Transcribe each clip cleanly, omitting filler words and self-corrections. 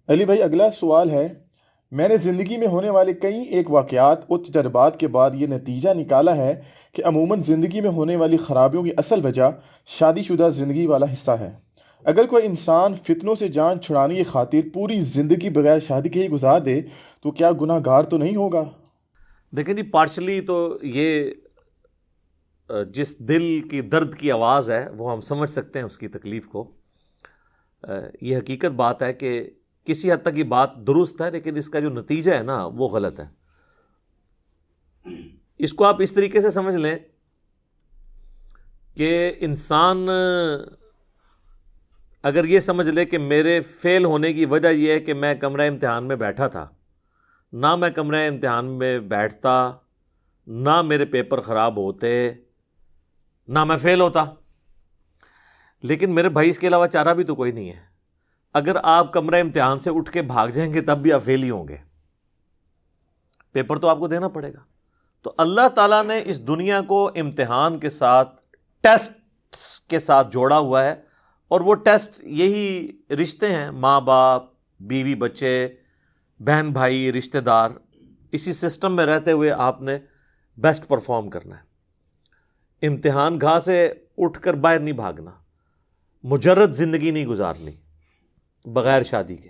علی بھائی، اگلا سوال ہے، میں نے زندگی میں ہونے والے کئی ایک واقعات اور تجربات کے بعد یہ نتیجہ نکالا ہے کہ عموماً زندگی میں ہونے والی خرابیوں کی اصل وجہ شادی شدہ زندگی والا حصہ ہے۔ اگر کوئی انسان فتنوں سے جان چھڑانے کی خاطر پوری زندگی بغیر شادی کے ہی گزار دے تو کیا گناہ گار تو نہیں ہوگا؟ دیکھیں جی، پارشلی تو یہ جس دل کی درد کی آواز ہے وہ ہم سمجھ سکتے ہیں اس کی تکلیف کو۔ یہ حقیقت بات ہے کہ کسی حد تک یہ بات درست ہے، لیکن اس کا جو نتیجہ ہے نا وہ غلط ہے۔ اس کو آپ اس طریقے سے سمجھ لیں کہ انسان اگر یہ سمجھ لے کہ میرے فیل ہونے کی وجہ یہ ہے کہ میں کمرہ امتحان میں بیٹھا تھا، نہ میں کمرہ امتحان میں بیٹھتا، نہ میرے پیپر خراب ہوتے، نہ میں فیل ہوتا، لیکن میرے بھائی اس کے علاوہ چارہ بھی تو کوئی نہیں ہے۔ اگر آپ کمرہ امتحان سے اٹھ کے بھاگ جائیں گے تب بھی آپ فیل ہی ہوں گے، پیپر تو آپ کو دینا پڑے گا۔ تو اللہ تعالیٰ نے اس دنیا کو امتحان کے ساتھ، ٹیسٹ کے ساتھ جوڑا ہوا ہے، اور وہ ٹیسٹ یہی رشتے ہیں، ماں باپ، بیوی بچے، بہن بھائی، رشتہ دار۔ اسی سسٹم میں رہتے ہوئے آپ نے بیسٹ پرفارم کرنا ہے۔ امتحان گاہ سے اٹھ کر باہر نہیں بھاگنا، مجرد زندگی نہیں گزارنی بغیر شادی کے۔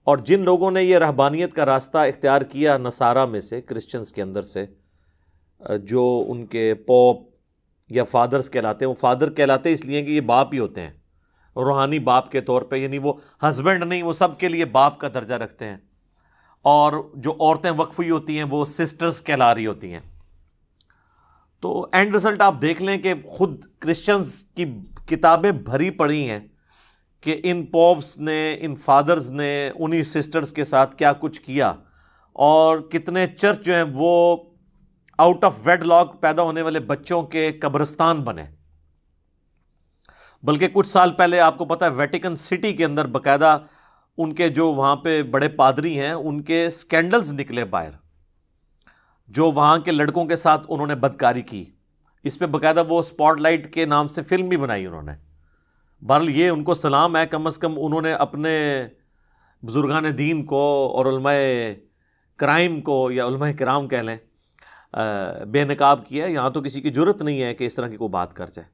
اور جن لوگوں نے یہ رہبانیت کا راستہ اختیار کیا نصارہ میں سے، کرسچنز کے اندر سے، جو ان کے پوپ یا فادرز کہلاتے ہیں، وہ فادر کہلاتے اس لیے کہ یہ باپ ہی ہوتے ہیں، روحانی باپ کے طور پہ، یعنی وہ ہسبینڈ نہیں، وہ سب کے لیے باپ کا درجہ رکھتے ہیں۔ اور جو عورتیں وقف ہوئی ہوتی ہیں وہ سسٹرز کہلا رہی ہوتی ہیں۔ تو اینڈ رزلٹ آپ دیکھ لیں کہ خود کرسچنز کی کتابیں بھری پڑی ہیں کہ ان پوپس نے، ان فادرز نے انہی سسٹرز کے ساتھ کیا کچھ کیا، اور کتنے چرچ جو ہیں وہ آؤٹ آف ویڈ لاک پیدا ہونے والے بچوں کے قبرستان بنے۔ بلکہ کچھ سال پہلے آپ کو پتہ ہے ویٹیکن سٹی کے اندر باقاعدہ ان کے جو وہاں پہ بڑے پادری ہیں ان کے سکینڈلز نکلے باہر، جو وہاں کے لڑکوں کے ساتھ انہوں نے بدکاری کی۔ اس پہ باقاعدہ وہ اسپاٹ لائٹ کے نام سے فلم بھی بنائی انہوں نے۔ بہرحال یہ ان کو سلام ہے، کم از کم انہوں نے اپنے بزرگان دین کو اور علماء کرائم کو، یا علماء کرام کہہ لیں، بے نقاب کیا۔ یہاں تو کسی کی جرت نہیں ہے کہ اس طرح کی کوئی بات کر جائے۔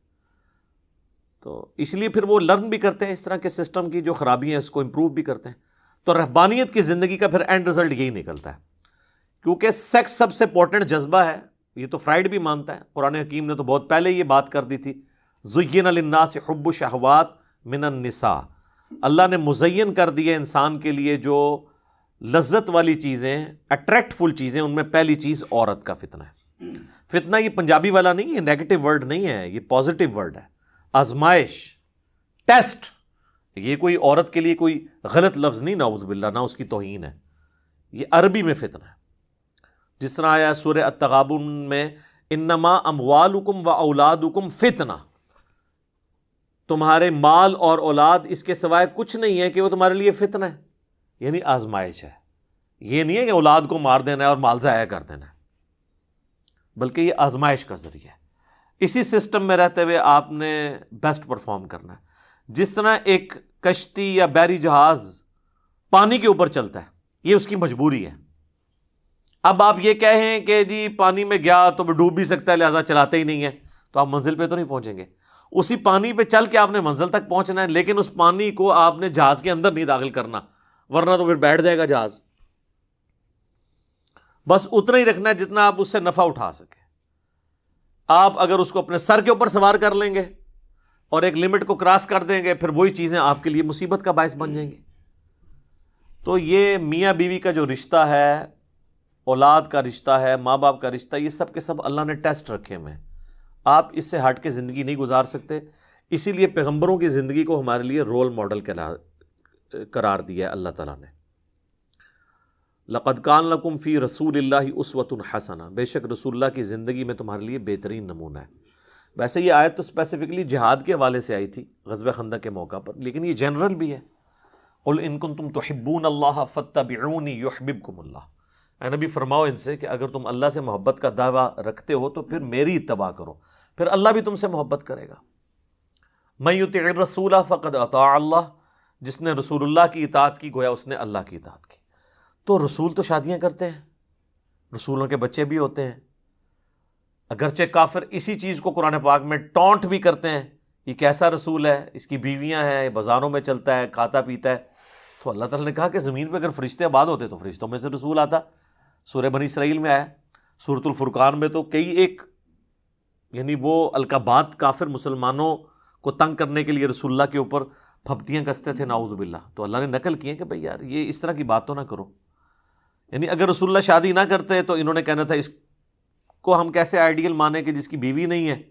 تو اس لیے پھر وہ لرن بھی کرتے ہیں اس طرح کے سسٹم کی جو خرابی ہیں، اس کو امپروو بھی کرتے ہیں۔ تو رہبانیت کی زندگی کا پھر اینڈ رزلٹ یہی نکلتا ہے، کیونکہ سیکس سب سے امپورٹنٹ جذبہ ہے۔ یہ تو فرائیڈ بھی مانتا ہے، قرآن حکیم نے تو بہت پہلے یہ بات کر دی تھی، زُيِّنَ لِلنَّاسِ حُبُّ الشَّهَوَاتِ مِنَ النِّسَاءِ۔ اللہ نے مزین کر دیا انسان کے لیے جو لذت والی چیزیں، اٹریکٹ فل چیزیں، ان میں پہلی چیز عورت کا فتنہ ہے۔ فتنہ یہ پنجابی والا نہیں ہے، نیگیٹو ورڈ نہیں ہے، یہ پازیٹیو ورڈ ہے۔ آزمائش، ٹیسٹ، یہ کوئی عورت کے لیے کوئی غلط لفظ نہیں، نعوذ باللہ، نہ اس کی توہین ہے، یہ عربی میں فتنہ ہے۔ جس طرح آیا سورہ التغابن میں، انما اموالکم و اولادکم فتنہ، تمہارے مال اور اولاد اس کے سوائے کچھ نہیں ہے کہ وہ تمہارے لیے فتنہ ہے، یعنی آزمائش ہے۔ یہ نہیں ہے کہ اولاد کو مار دینا ہے اور مال ضائع کر دینا ہے، بلکہ یہ آزمائش کا ذریعہ ہے۔ اسی سسٹم میں رہتے ہوئے آپ نے بیسٹ پرفارم کرنا ہے۔ جس طرح ایک کشتی یا بحری جہاز پانی کے اوپر چلتا ہے، یہ اس کی مجبوری ہے۔ اب آپ یہ کہیں کہ جی پانی میں گیا تو وہ ڈوب بھی سکتا ہے لہذا چلاتے ہی نہیں ہے، تو آپ منزل پہ تو نہیں پہنچیں گے۔ اسی پانی پہ چل کے آپ نے منزل تک پہنچنا ہے، لیکن اس پانی کو آپ نے جہاز کے اندر نہیں داخل کرنا، ورنہ تو پھر بیٹھ جائے گا جہاز۔ بس اتنا ہی رکھنا ہے جتنا آپ اس سے نفع اٹھا سکیں۔ آپ اگر اس کو اپنے سر کے اوپر سوار کر لیں گے اور ایک لمٹ کو کراس کر دیں گے، پھر وہی چیزیں آپ کے لیے مصیبت کا باعث بن جائیں گی۔ تو یہ میاں بیوی کا جو رشتہ ہے، اولاد کا رشتہ ہے، ماں باپ کا رشتہ، یہ سب کے سب اللہ نے ٹیسٹ رکھے ہوئے ہیں۔ آپ اس سے ہٹ کے زندگی نہیں گزار سکتے۔ اسی لیے پیغمبروں کی زندگی کو ہمارے لیے رول ماڈل قرار دیا ہے اللہ تعالیٰ نے۔ لَقَدْ كَانَ لَكُمْ فِي رَسُولِ اللَّهِ أُسْوَةٌ حَسَنَةٌ، بے شک رسول اللہ کی زندگی میں تمہارے لیے بہترین نمونہ ہے۔ ویسے یہ آیت تو اسپیسیفکلی جہاد کے حوالے سے آئی تھی، غزوہ خندق کے موقع پر، لیکن یہ جنرل بھی ہے۔ قُلْ إِن كُنتُمْ تُحِبُّونَ اللَّهَ فَاتَّبِعُونِي يُحْبِبْكُمُ اللَّهُ، اے نبی فرماؤ ان سے کہ اگر تم اللہ سے محبت کا دعویٰ رکھتے ہو تو پھر میری اتباع کرو، پھر اللہ بھی تم سے محبت کرے گا۔ مَن يُطِعِ الرَّسُولَ فَقَدْ أَطَاعَ اللَّهَ، جس نے رسول اللہ کی اطاعت کی گویا اس نے اللہ کی اطاعت کی۔ تو رسول تو شادیاں کرتے ہیں، رسولوں کے بچے بھی ہوتے ہیں، اگرچہ کافر اسی چیز کو قرآن پاک میں ٹونٹ بھی کرتے ہیں، یہ کیسا رسول ہے، اس کی بیویاں ہیں، بازاروں میں چلتا ہے، کھاتا پیتا ہے۔ تو اللہ تعالیٰ نے کہا کہ زمین پہ اگر فرشتے آباد ہوتے تو فرشتوں میں سے رسول آتا۔ سورہ بنی اسرائیل میں آیا، سورۃ الفرقان میں تو کئی ایک یعنی وہ القابات کافر مسلمانوں کو تنگ کرنے کے لیے رسول اللہ کے اوپر پھپتیاں کستے تھے، نعوذ باللہ۔ تو اللہ نے نقل کی ہے کہ بھئی یار یہ اس طرح کی بات تو نہ کرو، یعنی اگر رسول اللہ شادی نہ کرتے تو انہوں نے کہنا تھا اس کو ہم کیسے آئیڈیل مانیں کہ جس کی بیوی نہیں ہے،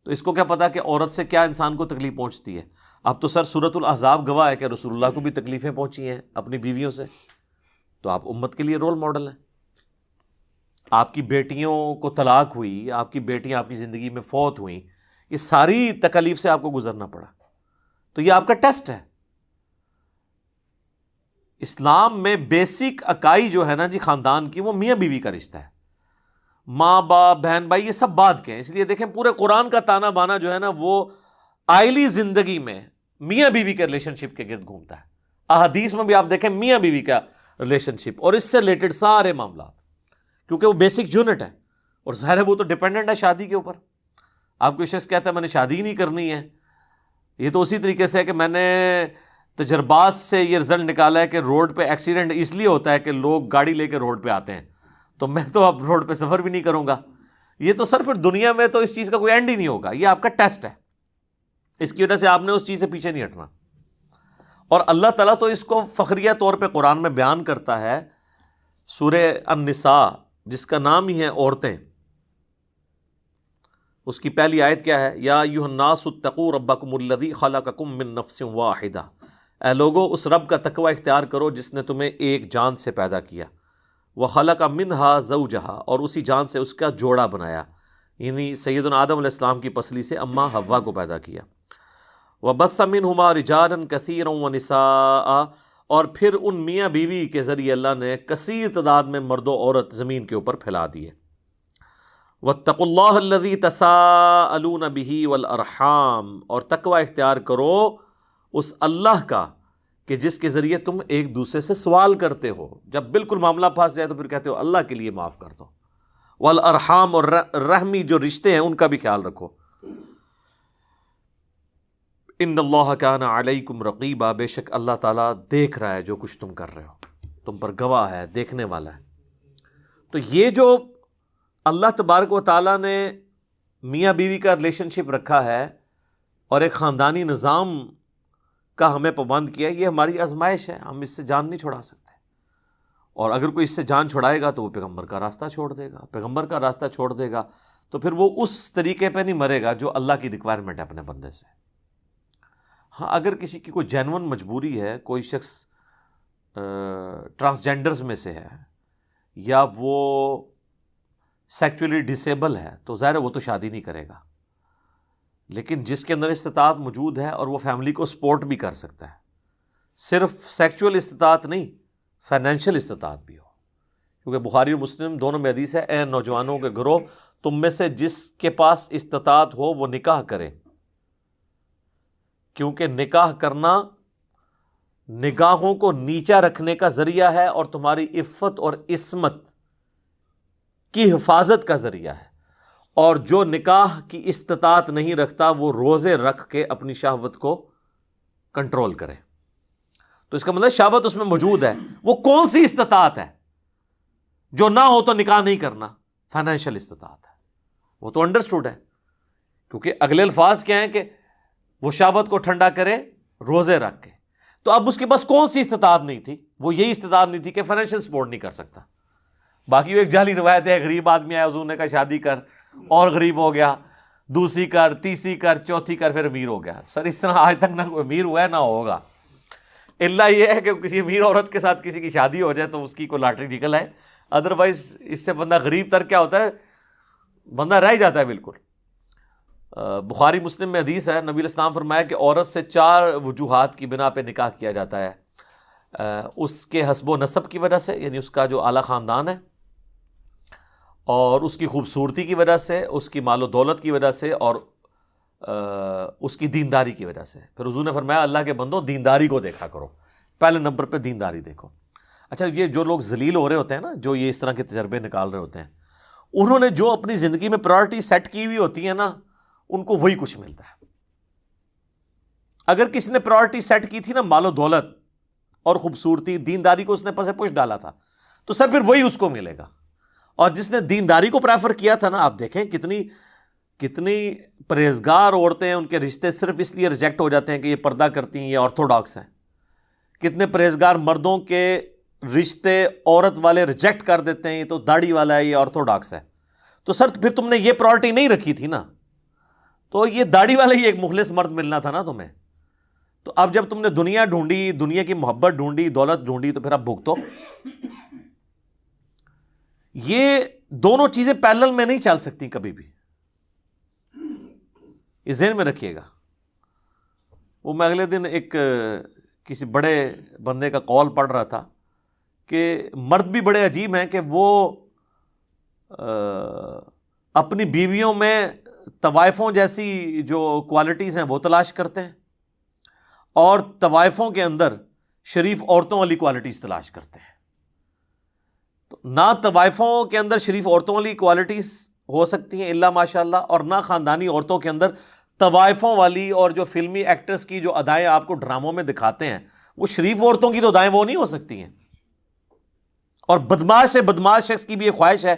تو اس کو کیا پتا کہ عورت سے کیا انسان کو تکلیف پہنچتی ہے۔ اب تو سر سورۃ الاحزاب گواہ ہے کہ رسول اللہ کو بھی تکلیفیں پہنچی ہیں اپنی بیویوں سے، تو آپ امت کے لیے رول ماڈل ہیں۔ آپ کی بیٹیوں کو طلاق ہوئی، آپ کی بیٹیاں آپ کی زندگی میں فوت ہوئیں، یہ ساری تکلیف سے آپ کو گزرنا پڑا، تو یہ آپ کا ٹیسٹ ہے۔ اسلام میں بیسک اکائی جو ہے نا جی خاندان کی، وہ میاں بیوی کا رشتہ ہے۔ ماں باپ بہن بھائی یہ سب بعد کے ہیں، اس لیے دیکھیں پورے قرآن کا تانا بانا جو ہے نا وہ آئلی زندگی میں میاں بیوی کے ریلیشن شپ کے گرد گھومتا ہے۔ احادیث میں بھی آپ دیکھیں میاں بیوی کا ریلیشن شپ اور اس سے ریلیٹڈ سارے معاملات، کیونکہ وہ بیسک یونٹ ہے، اور ظاہر ہے وہ تو ڈیپینڈنٹ ہے شادی کے اوپر۔ آپ کوئی شخص کہتا ہے میں نے شادی ہی نہیں کرنی ہے، یہ تو اسی طریقے سے ہے کہ میں نے تجربات سے یہ رزلٹ نکالا ہے کہ روڈ پہ ایکسیڈنٹ اس لیے ہوتا ہے کہ لوگ گاڑی لے کے روڈ پہ آتے ہیں، تو میں تو اب روڈ پہ سفر بھی نہیں کروں گا۔ یہ تو سر پھر دنیا میں تو اس چیز کا کوئی اینڈ ہی نہیں ہوگا، یہ آپ کا ٹیسٹ ہے، اس کی وجہ سے آپ نے اس چیز سے پیچھے نہیں ہٹنا۔ اور اللہ تعالیٰ تو اس کو فخریہ طور پہ قرآن میں بیان کرتا ہے، سورہ النساء جس کا نام ہی ہے عورتیں، اس کی پہلی آیت کیا ہے؟ یا ایھا الناس اتقوا ربکم الذی خلقکم من نفس واحدہ، اے لوگو اس رب کا تقوی اختیار کرو جس نے تمہیں ایک جان سے پیدا کیا، وخلق منہا زوجہا، اور اسی جان سے اس کا جوڑا بنایا، یعنی سیدنا آدم علیہ السلام کی پسلی سے اماں حوا کو پیدا کیا، وبث منہما رجالا کثیرا ونساء، اور پھر ان میاں بیوی کے ذریعے اللہ نے کثیر تعداد میں مرد و عورت زمین کے اوپر پھیلا دیے۔ واتقوا اللہ الذی تساءلون بہ والارحام، اور تقوی اختیار کرو اس اللہ کا کہ جس کے ذریعے تم ایک دوسرے سے سوال کرتے ہو، جب بالکل معاملہ پھنس جائے تو پھر کہتے ہو اللہ کے لیے معاف کر دو۔ والارحام، اور رحمی جو رشتے ہیں ان کا بھی خیال رکھو۔ ان اللہ کان علیکم رقیبا، بے شک اللہ تعالیٰ دیکھ رہا ہے جو کچھ تم کر رہے ہو، تم پر گواہ ہے، دیکھنے والا ہے۔ تو یہ جو اللہ تبارک و تعالیٰ نے میاں بیوی کا ریلیشن شپ رکھا ہے اور ایک خاندانی نظام کا ہمیں پابند کیا ہے، یہ ہماری آزمائش ہے، ہم اس سے جان نہیں چھڑا سکتے، اور اگر کوئی اس سے جان چھڑائے گا تو وہ پیغمبر کا راستہ چھوڑ دے گا، پیغمبر کا راستہ چھوڑ دے گا تو پھر وہ اس طریقے پہ نہیں مرے گا جو اللہ کی ریکوائرمنٹ ہے اپنے بندے سے۔ ہاں اگر کسی کی کوئی جینون مجبوری ہے، کوئی شخص ٹرانسجینڈرز میں سے ہے یا وہ سیکچولی ڈسیبل ہے، تو ظاہر ہے وہ تو شادی نہیں کرے گا، لیکن جس کے اندر استطاعت موجود ہے اور وہ فیملی کو سپورٹ بھی کر سکتا ہے، صرف سیکچول استطاعت نہیں، فائنینشیل استطاعت بھی ہو، کیونکہ بخاری اور مسلم دونوں میں حدیث ہے، اے نوجوانوں کے گروہ، تم میں سے جس کے پاس استطاعت ہو وہ نکاح کرے، کیونکہ نکاح کرنا نگاہوں کو نیچا رکھنے کا ذریعہ ہے اور تمہاری عفت اور عصمت کی حفاظت کا ذریعہ ہے، اور جو نکاح کی استطاعت نہیں رکھتا وہ روزے رکھ کے اپنی شہوت کو کنٹرول کرے۔ تو اس کا مطلب شہوت اس میں موجود ہے، وہ کون سی استطاعت ہے؟ جو نہ ہو تو نکاح نہیں کرنا، فائنینشیل استطاعت ہے، وہ تو انڈرسٹوڈ ہے، کیونکہ اگلے الفاظ کیا ہیں کہ وہ شہوت کو ٹھنڈا کرے روزے رکھ کے۔ تو اب اس کے پاس کون سی استطاعت نہیں تھی؟ وہ یہی استطاعت نہیں تھی کہ فائنینشیل سپورٹ نہیں کر سکتا۔ باقی وہ ایک جعلی روایت ہے، غریب آدمی آیا حضور نے کہا شادی کر، اور غریب ہو گیا، دوسری کر، تیسری کر، چوتھی کر، پھر امیر ہو گیا۔ سر اس طرح آج تک نہ کوئی امیر ہوا ہے نہ ہوگا، اللہ یہ ہے کہ کسی امیر عورت کے ساتھ کسی کی شادی ہو جائے تو اس کی کوئی لاٹری نکل آئے، ادروائز اس سے بندہ غریب تر کیا ہوتا ہے، بندہ رہ جاتا ہے بالکل۔ بخاری مسلم میں حدیث ہے، نبی علیہ السلام فرمایا کہ عورت سے 4 وجوہات کی بنا پہ نکاح کیا جاتا ہے، اس کے حسب و نسب کی وجہ سے، یعنی اس کا جو اعلیٰ خاندان ہے، اور اس کی خوبصورتی کی وجہ سے، اس کی مال و دولت کی وجہ سے، اور اس کی دینداری کی وجہ سے. پھر حضور نے فرمایا اللہ کے بندوں دینداری کو دیکھا کرو، پہلے نمبر پہ دینداری دیکھو. اچھا یہ جو لوگ ذلیل ہو رہے ہوتے ہیں نا، جو یہ اس طرح کے تجربے نکال رہے ہوتے ہیں، انہوں نے جو اپنی زندگی میں پرائورٹی سیٹ کی ہوئی ہوتی ہے نا، ان کو وہی کچھ ملتا ہے. اگر کسی نے پرائورٹی سیٹ کی تھی نا مال و دولت اور خوبصورتی، دینداری کو اس نے پسے پش ڈالا تھا، تو سر پھر وہی اس کو ملے گا. اور جس نے دینداری کو پریفر کیا تھا نا، آپ دیکھیں کتنی پرہیزگار عورتیں ہیں، ان کے رشتے صرف اس لیے ریجیکٹ ہو جاتے ہیں کہ یہ پردہ کرتی ہیں، یہ آرتھوڈاکس ہیں. کتنے پرہیزگار مردوں کے رشتے عورت والے ریجیکٹ کر دیتے ہیں، یہ تو داڑھی والا ہے، یہ آرتھوڈاکس ہے. تو سر پھر تم نے یہ پرائورٹی نہیں رکھی تھی نا، تو یہ داڑھی والا ہی ایک مخلص مرد ملنا تھا نا تمہیں. تو اب جب تم نے دنیا ڈھونڈی، دنیا کی محبت ڈھونڈی، دولت ڈھونڈی، تو پھر اب بھگتو. یہ دونوں چیزیں پیرلل میں نہیں چل سکتی کبھی بھی، یہ ذہن میں رکھیے گا. وہ میں اگلے دن ایک کسی بڑے بندے کا قول پڑھ رہا تھا کہ مرد بھی بڑے عجیب ہیں کہ وہ اپنی بیویوں میں طوائفوں جیسی جو کوالٹیز ہیں وہ تلاش کرتے ہیں، اور طوائفوں کے اندر شریف عورتوں والی کوالٹیز تلاش کرتے ہیں. تو نہ طوائفوں کے اندر شریف عورتوں والی کوالٹیز ہو سکتی ہیں الا ماشاء اللہ، اور نہ خاندانی عورتوں کے اندر طوائفوں والی اور جو فلمی ایکٹرز کی جو ادائیں آپ کو ڈراموں میں دکھاتے ہیں، وہ شریف عورتوں کی تو ادائیں وہ نہیں ہو سکتی ہیں. اور بدماش سے بدماش شخص کی بھی یہ خواہش ہے،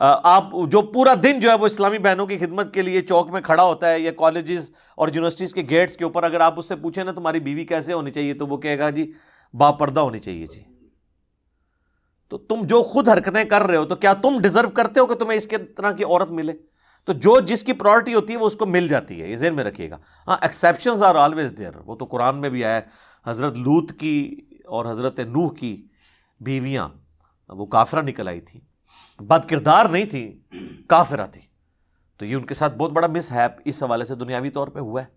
آپ جو پورا دن جو ہے وہ اسلامی بہنوں کی خدمت کے لیے چوک میں کھڑا ہوتا ہے یا کالجز اور یونیورسٹیز کے گیٹس کے اوپر، اگر آپ اس سے پوچھیں نا تمہاری بیوی کیسے ہونی چاہیے، تو وہ کہے گا جی با پردہ ہونی چاہیے جی. تو تم جو خود حرکتیں کر رہے ہو، تو کیا تم ڈیزرو کرتے ہو کہ تمہیں اس کے طرح کی عورت ملے؟ تو جو جس کی پرائورٹی ہوتی ہے وہ اس کو مل جاتی ہے، یہ ذہن میں رکھیے گا. ہاں ایکسیپشنز آر آلویز دیئر، وہ تو قرآن میں بھی آیا ہے. حضرت لوط کی اور حضرت نوح کی بیویاں وہ کافرہ نکل آئی تھی، بد کردار نہیں تھی، کافرہ تھی. تو یہ ان کے ساتھ بہت بڑا مس ہیپ اس حوالے سے دنیاوی طور پہ ہوا ہے،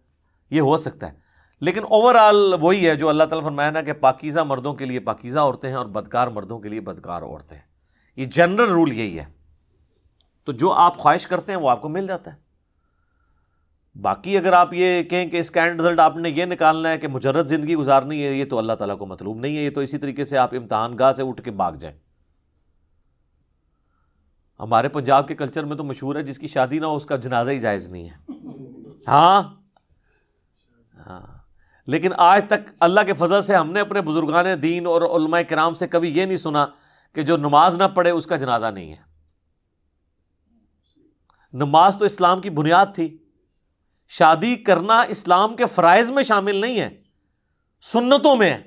یہ ہو سکتا ہے. لیکن اوور آل وہی ہے جو اللہ تعالیٰ فرمایا نا کہ پاکیزہ مردوں کے لیے پاکیزہ عورتیں ہیں اور بدکار مردوں کے لیے بدکار عورتیں ہیں. یہ جنرل رول یہی ہے. تو جو آپ خواہش کرتے ہیں وہ آپ کو مل جاتا ہے. باقی اگر آپ یہ کہیں کہ اس کا اینڈ رزلٹ آپ نے یہ نکالنا ہے کہ مجرد زندگی گزارنی ہے، یہ تو اللہ تعالیٰ کو مطلوب نہیں ہے. یہ تو اسی طریقے سے آپ امتحان گاہ سے اٹھ کے بھاگ جائیں. ہمارے پنجاب کے کلچر میں تو مشہور ہے جس کی شادی نہ ہو اس کا جنازہ ہی جائز نہیں ہے. ہاں لیکن آج تک اللہ کے فضل سے ہم نے اپنے بزرگان دین اور علماء کرام سے کبھی یہ نہیں سنا کہ جو نماز نہ پڑھے اس کا جنازہ نہیں ہے. نماز تو اسلام کی بنیاد تھی. شادی کرنا اسلام کے فرائض میں شامل نہیں ہے، سنتوں میں ہے.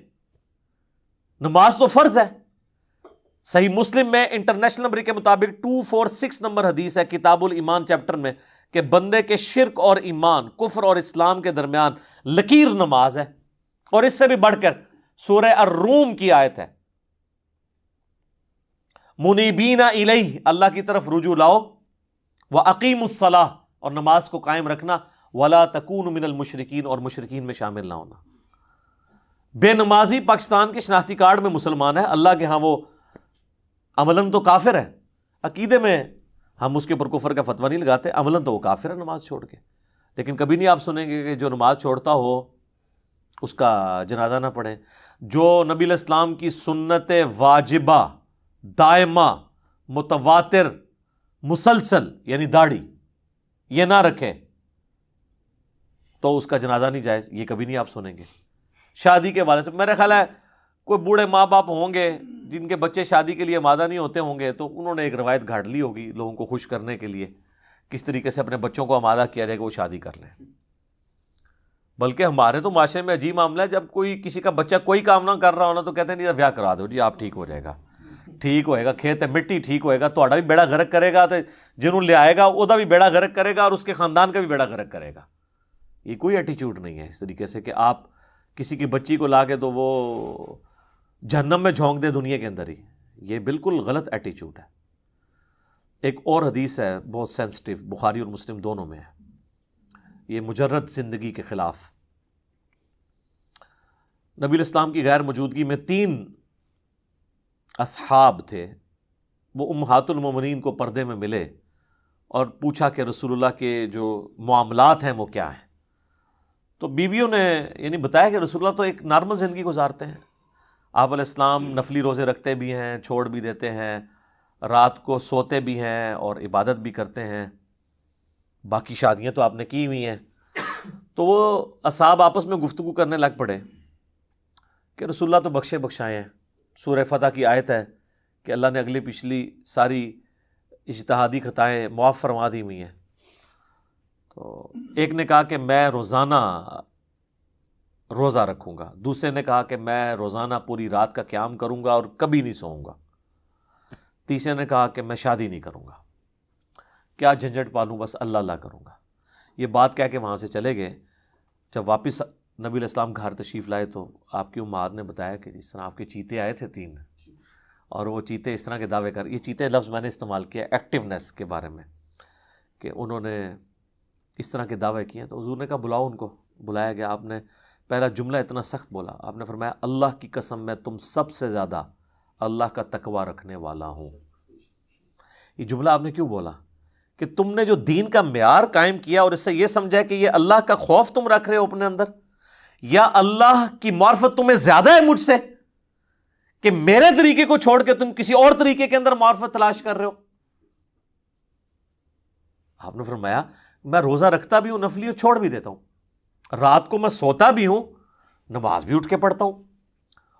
نماز تو فرض ہے. صحیح مسلم میں انٹرنیشنل نمبر کے مطابق 246 نمبر حدیث ہے کتاب الایمان چیپٹر میں کہ بندے کے شرک اور ایمان، کفر اور اسلام کے درمیان لکیر نماز ہے. اور اس سے بھی بڑھ کر سورہ الروم کی آیت ہے، منیبین الیہ، اللہ کی طرف رجوع لاؤ، وَأَقِیمُوا الصَّلَاةَ، اور نماز کو قائم رکھنا، وَلَا تَكُونُوا مِنَ الْمُشْرِکِینَ، اور مشرکین میں شامل نہ ہونا. بے نمازی پاکستان کے شناختی کارڈ میں مسلمان ہے، اللہ کے ہاں وہ عملاً تو کافر ہے. عقیدے میں ہم اس کے اوپر کفر کا فتویٰ نہیں لگاتے، عملاً تو وہ کافر ہے نماز چھوڑ کے. لیکن کبھی نہیں آپ سنیں گے کہ جو نماز چھوڑتا ہو اس کا جنازہ نہ پڑھے. جو نبی علیہ السلام کی سنت واجبہ دائمہ متواتر مسلسل یعنی داڑھی یہ نہ رکھے تو اس کا جنازہ نہیں جائز، یہ کبھی نہیں آپ سنیں گے. شادی کے والے سے میرا خیال ہے کوئی بوڑھے ماں باپ ہوں گے جن کے بچے شادی کے لیے آمادہ نہیں ہوتے ہوں گے، تو انہوں نے ایک روایت گھاڑ لی ہوگی لوگوں کو خوش کرنے کے لیے کس طریقے سے اپنے بچوں کو آمادہ کیا جائے کہ وہ شادی کر لیں. بلکہ ہمارے تو معاشرے میں عجیب معاملہ ہے، جب کوئی کسی کا بچہ کوئی کام نہ کر رہا ہونا تو کہتے ہیں نہیں بیاہ کرا دو جی، آپ ٹھیک ہو جائے گا، ٹھیک ہوئے گا، کھیت ہے مٹی ٹھیک ہوئے گا، تھوڑا بھی بیڑا غرق کرے گا تو جنہوں لے آئے گا وہ بھی بیڑا غرق کرے گا اور اس کے خاندان کا بھی بیڑا غرق کرے گا. یہ کوئی ایٹیچیوڈ نہیں ہے اس طریقے سے کہ آپ کسی کی بچی کو لا کے تو وہ جہنم میں جھونک دے دنیا کے اندر ہی. یہ بالکل غلط ایٹیچیوڈ ہے. ایک اور حدیث ہے بہت سینسٹیو، بخاری اور مسلم دونوں میں ہے، یہ مجرد زندگی کے خلاف. نبی علیہ السلام کی غیر موجودگی میں 3 اصحاب تھے، وہ امہات المومنین کو پردے میں ملے اور پوچھا کہ رسول اللہ کے جو معاملات ہیں وہ کیا ہیں. تو بیویوں نے یعنی بتایا کہ رسول اللہ تو ایک نارمل زندگی گزارتے ہیں. آپ علیہ السلام نفلی روزے رکھتے بھی ہیں، چھوڑ بھی دیتے ہیں، رات کو سوتے بھی ہیں اور عبادت بھی کرتے ہیں. باقی شادیاں تو آپ نے کی ہوئی ہیں. تو وہ اصحاب آپس میں گفتگو کرنے لگ پڑے کہ رسول اللہ تو بخشے بخشائے ہیں. سورہ فتح کی آیت ہے کہ اللہ نے اگلی پچھلی ساری اجتہادی خطائیں معاف فرما دی ہوئی ہیں. تو ایک نے کہا کہ میں روزانہ روزہ رکھوں گا، دوسرے نے کہا کہ میں روزانہ پوری رات کا قیام کروں گا اور کبھی نہیں سوؤں گا، تیسرے نے کہا کہ میں شادی نہیں کروں گا، کیا جھنجھٹ پالوں، بس اللہ اللہ کروں گا. یہ بات کہہ کے وہاں سے چلے گئے. جب واپس نبی علیہ السلام گھر تشریف لائے تو آپ کی امہات نے بتایا کہ جس طرح آپ کے چیتے آئے تھے 3 اور وہ چیتے اس طرح کے دعوے کر، یہ چیتے لفظ میں نے استعمال کیا ایکٹیونیس کے بارے میں کہ انہوں نے اس طرح کے دعوے کیے. تو حضور نے کہا بلاؤ ان کو. بلایا گیا. آپ نے پہلا جملہ اتنا سخت بولا، آپ نے فرمایا اللہ کی قسم میں تم سب سے زیادہ اللہ کا تقوی رکھنے والا ہوں. یہ جملہ آپ نے کیوں بولا؟ کہ تم نے جو دین کا معیار قائم کیا اور اس سے یہ سمجھا کہ یہ اللہ کا خوف تم رکھ رہے ہو اپنے اندر، یا اللہ کی معرفت تمہیں زیادہ ہے مجھ سے کہ میرے طریقے کو چھوڑ کے تم کسی اور طریقے کے اندر معرفت تلاش کر رہے ہو. آپ نے فرمایا میں روزہ رکھتا بھی ہوں نفلی اور چھوڑ بھی دیتا ہوں، رات کو میں سوتا بھی ہوں، نماز بھی اٹھ کے پڑھتا ہوں،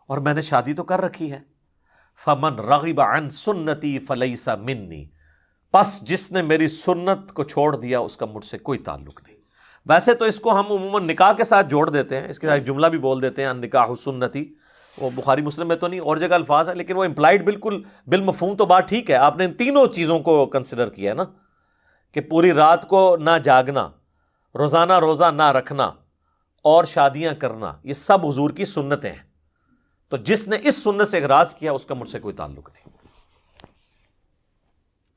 اور میں نے شادی تو کر رکھی ہے. فمن رغب عن سنتی فلیس منی، پس جس نے میری سنت کو چھوڑ دیا اس کا مجھ سے کوئی تعلق نہیں. ویسے تو اس کو ہم عموماً نکاح کے ساتھ جوڑ دیتے ہیں، اس کے ساتھ ایک جملہ بھی بول دیتے ہیں نکاح سنتی. وہ بخاری مسلم میں تو نہیں، اور جگہ الفاظ ہیں، لیکن وہ امپلائڈ بالکل بالمفہوم تو بات ٹھیک ہے. آپ نے ان تینوں چیزوں کو کنسیڈر کیا ہے نا، کہ پوری رات کو نہ جاگنا، روزانہ روزہ نہ رکھنا اور شادیاں کرنا، یہ سب حضور کی سنتیں ہیں. تو جس نے اس سنت سے اغراض کیا اس کا مجھ سے کوئی تعلق نہیں.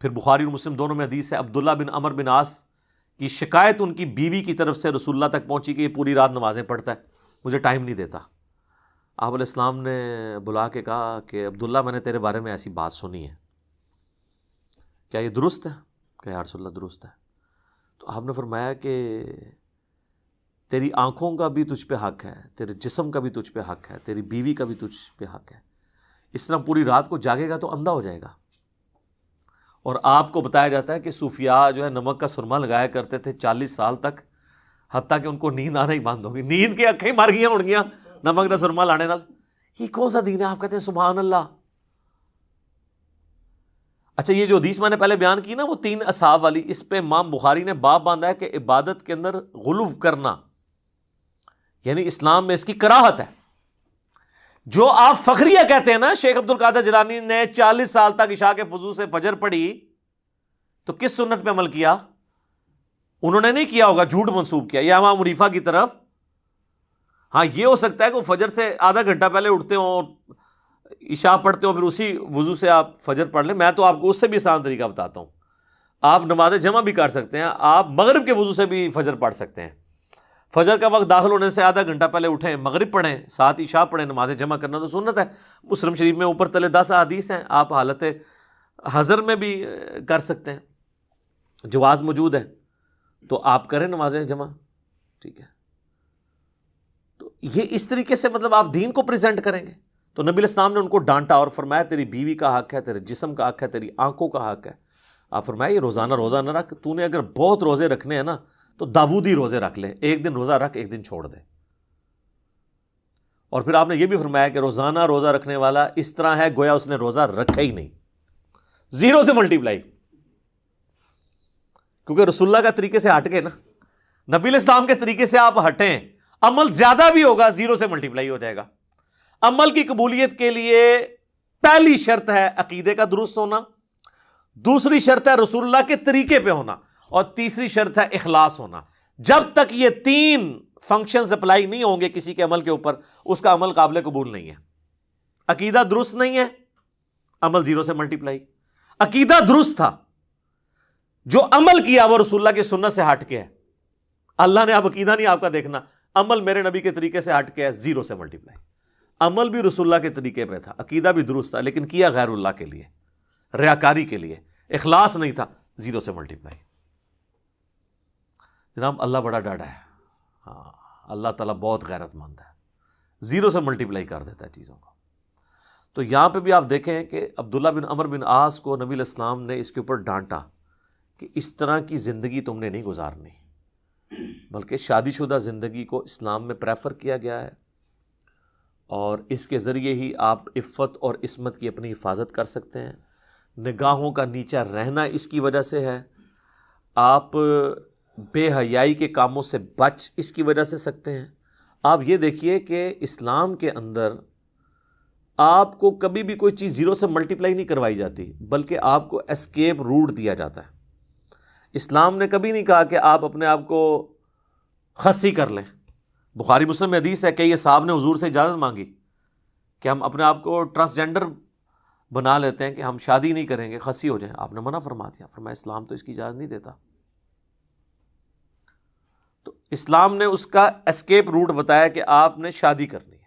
پھر بخاری اور مسلم دونوں میں حدیث ہے، عبداللہ بن عمر بن عاص کی شکایت ان کی بیوی کی طرف سے رسول اللہ تک پہنچی کہ یہ پوری رات نمازیں پڑھتا ہے، مجھے ٹائم نہیں دیتا. آپ علیہ السلام نے بلا کے کہا کہ عبداللہ میں نے تیرے بارے میں ایسی بات سنی ہے، کیا یہ درست ہے؟ کہ یا رسول اللہ درست ہے. تو آپ نے فرمایا کہ تیری آنکھوں کا بھی تجھ پہ حق ہے، تیرے جسم کا بھی تجھ پہ حق ہے، تیری بیوی کا بھی تجھ پہ حق ہے. اس طرح پوری رات کو جاگے گا تو اندھا ہو جائے گا. اور آپ کو بتایا جاتا ہے کہ صوفیاء جو ہے نمک کا سرما لگایا کرتے تھے 40 سال تک، حتیٰ کہ ان کو نیند آنا ہی بند ہوگی، نیند کے اکھیں مر گیا اڑ گیا نمک کا سرما لانے نال. یہ کون سا دین ہے؟ آپ کہتے ہیں سبحان اللہ. اچھا، یہ جو حدیث میں نے پہلے بیان کی نا وہ 3 اصحاب والی، اس پہ امام بخاری نے باب باندھا ہے کہ عبادت کے اندر غلو کرنا یعنی اسلام میں اس کی کراہت ہے. جو آپ فخریہ کہتے ہیں نا، شیخ عبد القادر جیلانی نے 40 سال تک عشاء کے وضو سے فجر پڑھی تو کس سنت پہ عمل کیا؟ انہوں نے نہیں کیا ہوگا، جھوٹ منسوب کیا یا امام حنیفہ کی طرف. ہاں یہ ہو سکتا ہے کہ وہ فجر سے آدھا گھنٹہ پہلے اٹھتے ہوں، عشاء پڑھتے ہوں، پھر اسی وضو سے آپ فجر پڑھ لیں. میں تو آپ کو اس سے بھی آسان طریقہ بتاتا ہوں. آپ نماز جمع بھی کر سکتے ہیں، آپ مغرب کے وضو سے بھی فجر پڑھ سکتے ہیں. فجر کا وقت داخل ہونے سے آدھا گھنٹہ پہلے اٹھیں، مغرب پڑھیں، ساتھ عشاء پڑھیں، نماز جمع کرنا تو سنت ہے. مسلم شریف میں اوپر تلے 10 احادیث ہیں، آپ حالت حضر میں بھی کر سکتے ہیں، جواز موجود ہے تو آپ کریں نماز جمع. ٹھیک ہے، تو یہ اس طریقے سے مطلب آپ دین کو پریزنٹ کریں گے. تو نبی علیہ السلام نے ان کو ڈانٹا اور فرمایا تیری بیوی کا حق ہے، تیرے جسم کا حق ہے، تیری آنکھوں کا حق ہے. آپ فرمایا یہ روزانہ روزہ نہ رکھ، تو نے اگر بہت روزے رکھنے ہیں نا تو داودی روزے رکھ لے، ایک دن روزہ رکھ، ایک دن چھوڑ دے. اور پھر آپ نے یہ بھی فرمایا کہ روزانہ روزہ رکھنے والا اس طرح ہے گویا اس نے روزہ رکھا ہی نہیں، 0 سے ملٹیپلائی. کیونکہ رسول اللہ کا طریقے سے ہٹ گئے نا، نبی علیہ السلام کے طریقے سے آپ ہٹیں، عمل زیادہ بھی ہوگا 0 سے ملٹیپلائی ہو جائے گا. عمل کی قبولیت کے لیے پہلی شرط ہے عقیدے کا درست ہونا، دوسری شرط ہے رسول اللہ کے طریقے پہ ہونا، اور تیسری شرط ہے اخلاص ہونا. جب تک یہ 3 فنکشنز اپلائی نہیں ہوں گے کسی کے عمل کے اوپر، اس کا عمل قابل قبول نہیں ہے. عقیدہ درست نہیں ہے، عمل 0 سے ملٹیپلائی. عقیدہ درست تھا، جو عمل کیا وہ رسول اللہ کی سنت سے ہٹ کے ہے. اللہ نے اب عقیدہ نہیں آپ کا دیکھنا، عمل میرے نبی کے طریقے سے ہٹ کے ہے، 0 سے ملٹیپلائی. عمل بھی رسول اللہ کے طریقے پہ تھا، عقیدہ بھی درست تھا، لیکن کیا غیر اللہ کے لیے، ریاکاری کے لیے، اخلاص نہیں تھا، 0 سے ملٹیپلائی. جناب اللہ بڑا ڈاڈا ہے. ہاں اللہ تعالیٰ بہت غیرت مند ہے, 0 سے ملٹیپلائی کر دیتا ہے چیزوں کو. تو یہاں پہ بھی آپ دیکھیں کہ عبداللہ بن عمر بن عاص کو نبی علیہ السلام نے اس کے اوپر ڈانٹا کہ اس طرح کی زندگی تم نے نہیں گزارنی, بلکہ شادی شدہ زندگی کو اسلام میں پریفر کیا گیا ہے, اور اس کے ذریعے ہی آپ عفت اور عصمت کی اپنی حفاظت کر سکتے ہیں. نگاہوں کا نیچا رہنا اس کی وجہ سے ہے. آپ بے حیائی کے کاموں سے بچ اس کی وجہ سے سکتے ہیں. آپ یہ دیکھیے کہ اسلام کے اندر آپ کو کبھی بھی کوئی چیز 0 سے ملٹیپلائی نہیں کروائی جاتی, بلکہ آپ کو اسکیپ روٹ دیا جاتا ہے. اسلام نے کبھی نہیں کہا کہ آپ اپنے آپ کو خصی کر لیں. بخاری مسلم میں حدیث ہے کہ یہ صاحب نے حضور سے اجازت مانگی کہ ہم اپنے آپ کو ٹرانسجینڈر بنا لیتے ہیں کہ ہم شادی نہیں کریں گے, خصی ہو جائیں. آپ نے منع فرما دیا, فرمایا اسلام تو اس کی اجازت نہیں دیتا. تو اسلام نے اس کا اسکیپ روٹ بتایا کہ آپ نے شادی کرنی ہے,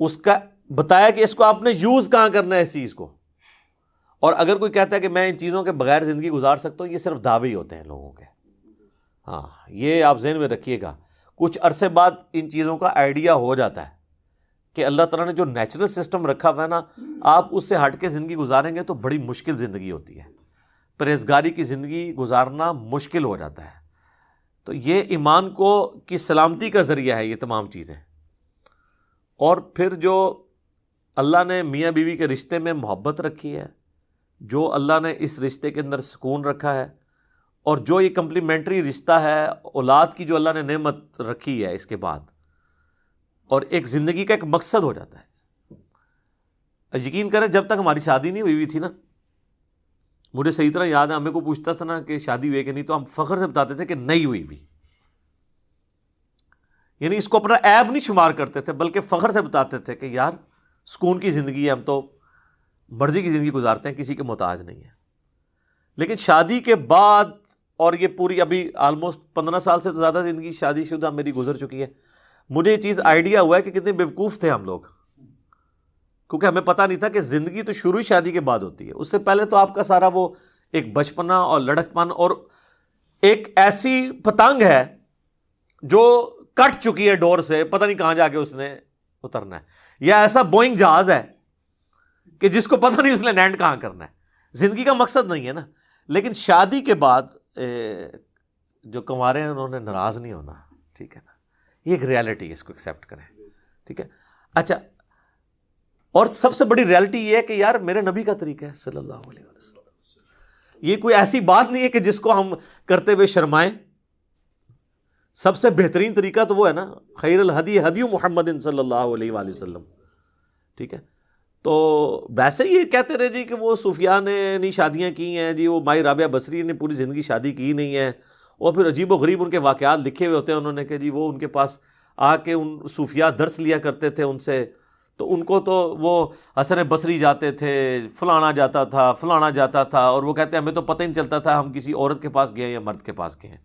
اس کا بتایا کہ اس کو آپ نے یوز کہاں کرنا ہے اس چیز کو. اور اگر کوئی کہتا ہے کہ میں ان چیزوں کے بغیر زندگی گزار سکتا ہوں, یہ صرف دعوے ہی ہوتے ہیں لوگوں کے. ہاں یہ آپ ذہن میں رکھیے گا, کچھ عرصے بعد ان چیزوں کا آئیڈیا ہو جاتا ہے کہ اللہ تعالیٰ نے جو نیچرل سسٹم رکھا ہوا ہے نا, آپ اس سے ہٹ کے زندگی گزاریں گے تو بڑی مشکل زندگی ہوتی ہے. پرہیزگاری کی زندگی گزارنا مشکل ہو جاتا ہے. تو یہ ایمان کو کی سلامتی کا ذریعہ ہے یہ تمام چیزیں. اور پھر جو اللہ نے میاں بیوی کے رشتے میں محبت رکھی ہے, جو اللہ نے اس رشتے کے اندر سکون رکھا ہے, اور جو یہ کمپلیمنٹری رشتہ ہے اولاد کی جو اللہ نے نعمت رکھی ہے اس کے بعد, اور ایک زندگی کا ایک مقصد ہو جاتا ہے. یقین کریں جب تک ہماری شادی نہیں ہوئی تھی نا, مجھے صحیح طرح یاد ہے, ہمیں کو پوچھتا تھا نا کہ شادی ہوئی کہ نہیں, تو ہم فخر سے بتاتے تھے کہ نہیں ہوئی ہوئی. یعنی اس کو اپنا عیب نہیں شمار کرتے تھے, بلکہ فخر سے بتاتے تھے کہ یار سکون کی زندگی ہے, ہم تو مرضی کی زندگی گزارتے ہیں, کسی کے محتاج نہیں ہے. لیکن شادی کے بعد, اور یہ پوری ابھی آلموسٹ 15 سال سے زیادہ زندگی شادی شدہ میری گزر چکی ہے, مجھے یہ چیز آئیڈیا ہوا ہے کہ کتنے بیوقوف تھے ہم لوگ, کیونکہ ہمیں پتہ نہیں تھا کہ زندگی تو شروع ہی شادی کے بعد ہوتی ہے. اس سے پہلے تو آپ کا سارا وہ ایک بچپنا اور لڑکپن اور ایک ایسی پتنگ ہے جو کٹ چکی ہے ڈور سے, پتہ نہیں کہاں جا کے اس نے اترنا ہے, یا ایسا بوئنگ جہاز ہے کہ جس کو پتہ نہیں اس نے لینڈ کہاں کرنا ہے. زندگی کا مقصد نہیں ہے نا. لیکن شادی کے بعد جو کنوارے ہیں انہوں نے ناراض نہیں ہونا, ٹھیک ہے نا, یہ ایک ریالٹی ہے, اس کو ایکسیپٹ کریں, ٹھیک ہے. اچھا, اور سب سے بڑی ریالٹی یہ ہے کہ یار میرے نبی کا طریقہ ہے صلی اللہ علیہ وسلم. یہ کوئی ایسی بات نہیں ہے کہ جس کو ہم کرتے ہوئے شرمائیں. سب سے بہترین طریقہ تو وہ ہے نا, خیر الہدی ہدی محمد صلی اللہ علیہ وآلہ وسلم, ٹھیک ہے. تو ویسے یہ کہتے رہے جی کہ وہ صوفیاء نے نہیں شادیاں کی ہیں جی, وہ مائی رابعہ بصری نے پوری زندگی شادی کی نہیں ہے, اور پھر عجیب و غریب ان کے واقعات لکھے ہوئے ہوتے ہیں انہوں نے کہ جی وہ ان کے پاس آ کے ان صوفیاء درس لیا کرتے تھے ان سے, تو ان کو تو وہ حسن بصری جاتے تھے, فلانا جاتا تھا, فلانا جاتا تھا, اور وہ کہتے ہیں ہمیں تو پتہ ہی نہیں چلتا تھا ہم کسی عورت کے پاس گئے یا مرد کے پاس گئے.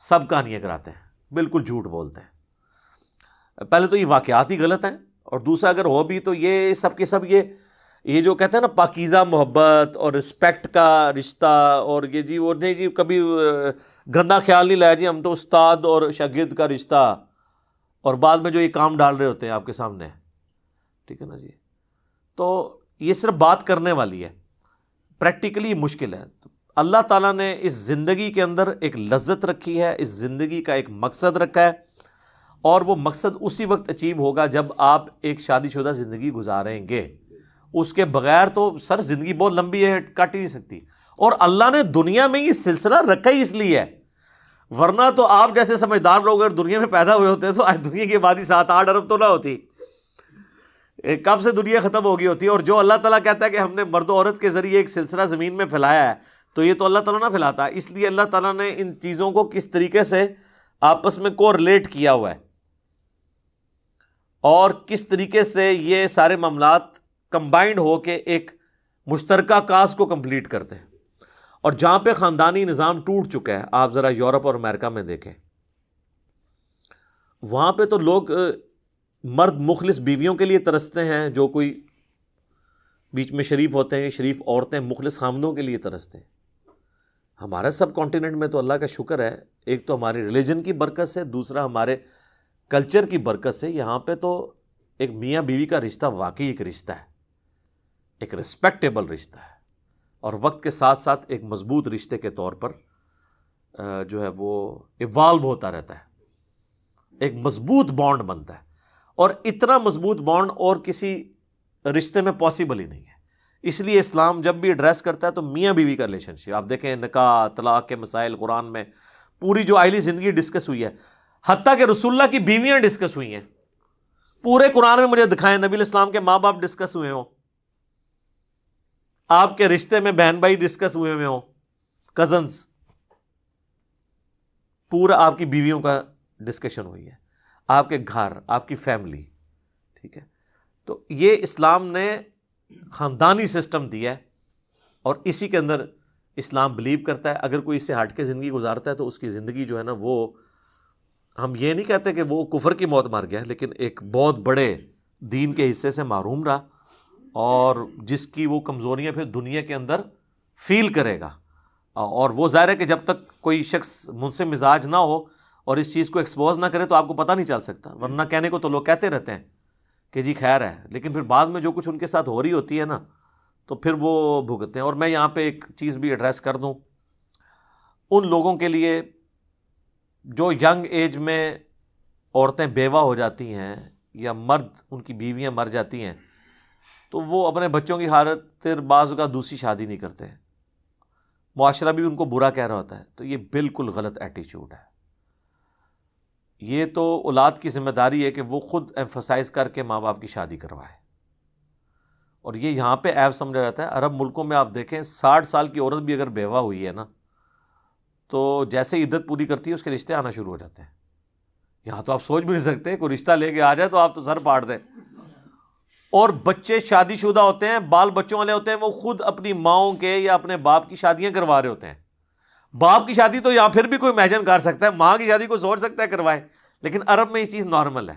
سب کہانیاں کراتے ہیں, بالکل جھوٹ بولتے ہیں. پہلے تو یہ واقعات ہی غلط ہیں, اور دوسرا اگر ہو بھی تو یہ سب کے سب یہ جو کہتے ہیں نا پاکیزہ محبت اور رسپیکٹ کا رشتہ, اور یہ جی وہ نہیں جی کبھی گندا خیال نہیں لایا جی ہم تو استاد اور شاگرد کا رشتہ, اور بعد میں جو یہ کام ڈال رہے ہوتے ہیں آپ کے سامنے, ٹھیک ہے نا جی. تو یہ صرف بات کرنے والی ہے, پریکٹیکلی مشکل ہے. تو اللہ تعالیٰ نے اس زندگی کے اندر ایک لذت رکھی ہے, اس زندگی کا ایک مقصد رکھا ہے, اور وہ مقصد اسی وقت اچیو ہوگا جب آپ ایک شادی شدہ زندگی گزاریں گے. اس کے بغیر تو سر زندگی بہت لمبی ہے, کٹ ہی نہیں سکتی. اور اللہ نے دنیا میں یہ سلسلہ رکھا ہی اس لیے ہے, ورنہ تو آپ جیسے سمجھدار لوگ اگر دنیا میں پیدا ہوئے ہوتے تو آج دنیا کی آبادی 7-8 ارب تو نہ ہوتی, کب سے دنیا ختم ہو گئی ہوتی. اور جو اللہ تعالیٰ کہتا ہے کہ ہم نے مرد و عورت کے ذریعے ایک سلسلہ زمین میں پھیلایا ہے, تو یہ تو اللہ تعالیٰ نہ پھیلاتا. اس لیے اللہ تعالیٰ نے ان چیزوں کو کس طریقے سے آپس میں کو ریلیٹ کیا ہوا ہے, اور کس طریقے سے یہ سارے معاملات کمبائنڈ ہو کے ایک مشترکہ کاز کو کمپلیٹ کرتے ہیں. اور جہاں پہ خاندانی نظام ٹوٹ چکا ہے, آپ ذرا یورپ اور امریکہ میں دیکھیں, وہاں پہ تو لوگ مرد مخلص بیویوں کے لیے ترستے ہیں, جو کوئی بیچ میں شریف ہوتے ہیں، شریف عورتیں مخلص خامدوں کے لیے ترستے ہیں۔ ہمارے سب کانٹیننٹ میں تو اللہ کا شکر ہے، ایک تو ہماری ریلیجن کی برکت سے، دوسرا ہمارے کلچر کی برکت سے یہاں پہ تو ایک میاں بیوی کا رشتہ واقعی ایک رشتہ ہے، ایک ریسپیکٹیبل رشتہ ہے، اور وقت کے ساتھ ساتھ ایک مضبوط رشتے کے طور پر جو ہے وہ ایوالو ہوتا رہتا ہے، ایک مضبوط بانڈ بنتا ہے، اور اتنا مضبوط بانڈ اور کسی رشتے میں پاسبل ہی نہیں ہے۔ اس لیے اسلام جب بھی ایڈریس کرتا ہے تو میاں بیوی کا ریلیشن شپ، آپ دیکھیں نکاح، طلاق کے مسائل قرآن میں پوری جو آئلی زندگی ڈسکس ہوئی ہے، حتیٰ کہ رسول اللہ کی بیویاں ڈسکس ہوئی ہیں، پورے قرآن میں مجھے دکھائیں نبی الاسلام کے ماں باپ ڈسکس ہوئے ہوں، آپ کے رشتے میں بہن بھائی ڈسکس ہوئے ہوں، کزنز، پورا آپ کی بیویوں کا ڈسکشن ہوئی ہے، آپ کے گھر، آپ کی فیملی، ٹھیک ہے۔ تو یہ اسلام نے خاندانی سسٹم دیا ہے، اور اسی کے اندر اسلام بلیو کرتا ہے۔ اگر کوئی اس سے ہٹ کے زندگی گزارتا ہے تو اس کی زندگی جو ہے نا، وہ ہم یہ نہیں کہتے کہ وہ کفر کی موت مر گیا، لیکن ایک بہت بڑے دین کے حصے سے محروم رہا، اور جس کی وہ کمزوریاں پھر دنیا کے اندر فیل کرے گا۔ اور وہ ظاہر ہے کہ جب تک کوئی شخص منصف مزاج نہ ہو اور اس چیز کو ایکسپوز نہ کرے تو آپ کو پتہ نہیں چل سکتا، ورنہ کہنے کو تو لوگ کہتے رہتے ہیں کہ جی خیر ہے، لیکن پھر بعد میں جو کچھ ان کے ساتھ ہو رہی ہوتی ہے نا، تو پھر وہ بھگتتے ہیں۔ اور میں یہاں پہ ایک چیز بھی ایڈریس کر دوں ان لوگوں کے لیے جو ینگ ایج میں عورتیں بیوہ ہو جاتی ہیں یا مرد ان کی بیویاں مر جاتی ہیں، تو وہ اپنے بچوں کی خاطر بعض اوقات دوسری شادی نہیں کرتے، معاشرہ بھی ان کو برا کہہ رہا ہوتا ہے، تو یہ بالکل غلط ایٹیچیوڈ ہے۔ یہ تو اولاد کی ذمہ داری ہے کہ وہ خود ایمفسائز کر کے ماں باپ کی شادی کروائے، اور یہ یہاں پہ عیب سمجھا جاتا ہے۔ عرب ملکوں میں آپ دیکھیں 60 سال کی عورت بھی اگر بیوہ ہوئی ہے نا، تو جیسے عدت پوری کرتی ہے اس کے رشتے آنا شروع ہو جاتے ہیں۔ یہاں تو آپ سوچ بھی نہیں سکتے، کوئی رشتہ لے کے آ جائے تو آپ تو سر پاڑ دیں۔ اور بچے شادی شدہ ہوتے ہیں، بال بچوں والے ہوتے ہیں، وہ خود اپنی ماؤں کے یا اپنے باپ کی شادیاں کروا رہے ہوتے ہیں۔ باپ کی شادی تو یہاں پھر بھی کوئی امیجن کر سکتا ہے، ماں کی شادی کو سوچ سکتا ہے کروائے، لیکن عرب میں یہ چیز نارمل ہے،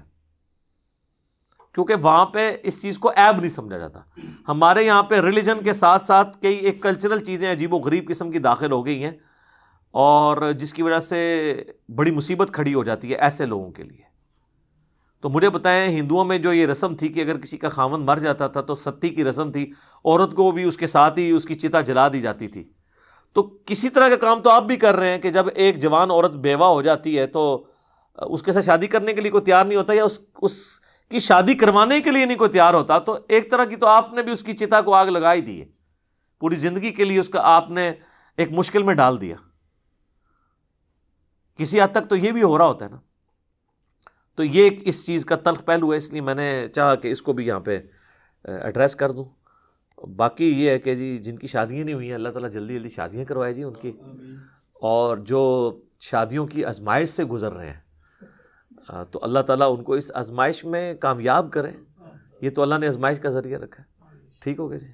کیونکہ وہاں پہ اس چیز کو عیب نہیں سمجھا جاتا۔ ہمارے یہاں پہ ریلیجن کے ساتھ ساتھ کئی ایک کلچرل چیزیں عجیب و غریب قسم کی داخل ہو گئی ہیں، اور جس کی وجہ سے بڑی مصیبت کھڑی ہو جاتی ہے ایسے لوگوں کے لیے۔ تو مجھے بتائیں، ہندوؤں میں جو یہ رسم تھی کہ اگر کسی کا خاوند مر جاتا تھا تو ستی کی رسم تھی، عورت کو بھی اس کے ساتھ ہی اس کی چتا جلا دی جاتی تھی۔ تو کسی طرح کا کام تو آپ بھی کر رہے ہیں کہ جب ایک جوان عورت بیوہ ہو جاتی ہے تو اس کے ساتھ شادی کرنے کے لیے کوئی تیار نہیں ہوتا، یا اس کی شادی کروانے کے لیے نہیں کوئی تیار ہوتا، تو ایک طرح کی تو آپ نے بھی اس کی چتا کو آگ لگائی دی ہے، پوری زندگی کے لیے اس کا آپ نے ایک مشکل میں ڈال دیا۔ کسی حد تک تو یہ بھی ہو رہا ہوتا ہے نا۔ تو یہ ایک اس چیز کا تلخ پہلو ہے، اس لیے میں نے چاہا کہ اس کو بھی یہاں پہ ایڈریس کر دوں۔ باقی یہ ہے کہ جی جن کی شادیاں نہیں ہوئی ہیں، اللہ تعالیٰ جلدی جلدی شادیاں کروائے جی ان کی، اور جو شادیوں کی آزمائش سے گزر رہے ہیں تو اللہ تعالیٰ ان کو اس آزمائش میں کامیاب کرے۔ یہ تو اللہ نے آزمائش کا ذریعہ رکھا ہے۔ ٹھیک ہو گیا جی۔